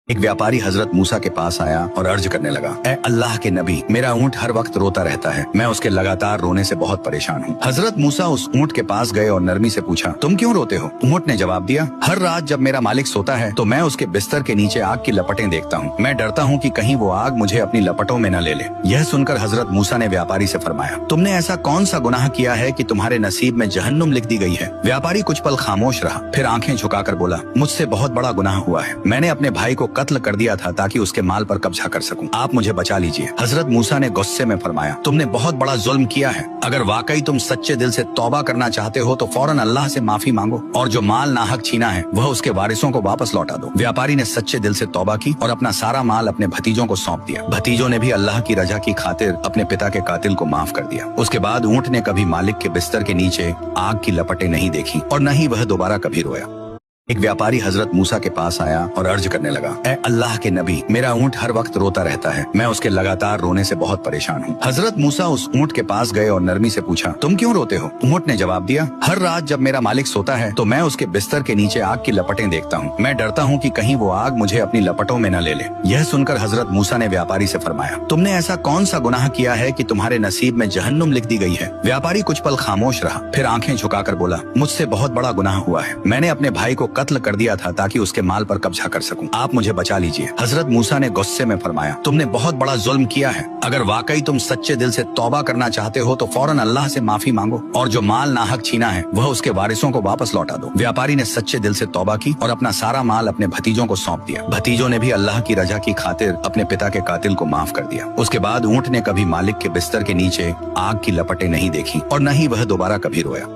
एक व्यापारी हजरत मूसा के पास आया और अर्ज करने लगा, ए अल्लाह के नबी, मेरा ऊंट हर वक्त रोता रहता है। मैं उसके लगातार रोने से बहुत परेशान हूँ। हजरत मूसा उस ऊंट के पास गए और नरमी से पूछा, तुम क्यों रोते हो? ऊंट ने जवाब दिया, हर रात जब मेरा मालिक सोता है तो मैं उसके बिस्तर के नीचे आग की लपटें देखता हूँ। मैं डरता हूँ कि कहीं वो आग मुझे अपनी लपटों में न ले ले। यह सुनकर हजरत मूसा ने व्यापारी से फरमाया, तुमने ऐसा कौन सा गुनाह किया है कि तुम्हारे नसीब में जहन्नुम लिख दी गई है? व्यापारी कुछ पल खामोश रहा, फिर आंखें झुकाकर बोला, मुझसे बहुत बड़ा गुनाह हुआ है। मैंने अपने भाई को कत्ल कर दिया था ताकि उसके माल पर कब्जा कर सकूं। आप मुझे बचा लीजिए। हजरत मूसा ने गुस्से में फरमाया, तुमने बहुत बड़ा जुल्म किया है। अगर वाकई तुम सच्चे दिल से तौबा करना चाहते हो तो फौरन अल्लाह से माफी मांगो और जो माल नाहक छीना है वह उसके वारिसों को वापस लौटा दो। व्यापारी ने सच्चे दिल से तौबा की और अपना सारा माल अपने भतीजों को सौंप दिया। भतीजों ने भी अल्लाह की रजा की खातिर अपने पिता के कातिल को माफ कर दिया। उसके बाद ऊंट ने कभी मालिक के बिस्तर के नीचे आग की लपटें नहीं देखी और न ही वह दोबारा कभी रोया। एक व्यापारी हजरत मूसा के पास आया और अर्ज करने लगा, ए अल्लाह के नबी, मेरा ऊंट हर वक्त रोता रहता है। मैं उसके लगातार रोने से बहुत परेशान हूँ। हजरत मूसा उस ऊंट के पास गए और नरमी से पूछा, तुम क्यों रोते हो? ऊंट ने जवाब दिया, हर रात जब मेरा मालिक सोता है तो मैं उसके बिस्तर के नीचे आग की लपटें देखता हूँ। मैं डरता हूँ कि कहीं वो आग मुझे अपनी लपटों में न ले ले। यह सुनकर हजरत मूसा ने व्यापारी से फरमाया, तुमने ऐसा कौन सा गुनाह किया है कि तुम्हारे नसीब में जहन्नुम लिख दी गई है? व्यापारी कुछ पल खामोश रहा, फिर आंखें झुकाकर बोला, मुझसे बहुत बड़ा गुनाह हुआ है। मैंने अपने भाई को कत्ल कर दिया था ताकि उसके माल पर कब्जा कर सकूं। आप मुझे बचा लीजिए। हजरत मूसा ने गुस्से में फरमाया, तुमने बहुत बड़ा जुल्म किया है। अगर वाकई तुम सच्चे दिल से तौबा करना चाहते हो तो फौरन अल्लाह से माफी मांगो और जो माल नाहक छीना है वह उसके वारिसों को वापस लौटा दो। व्यापारी ने सच्चे दिल से तौबा की और अपना सारा माल अपने भतीजों को सौंप दिया। भतीजों ने भी अल्लाह की रजा की खातिर अपने पिता के कातिल को माफ कर दिया। उसके बाद ऊंट ने कभी मालिक के बिस्तर के नीचे आग की लपटें नहीं देखी और न ही वह दोबारा कभी रोया।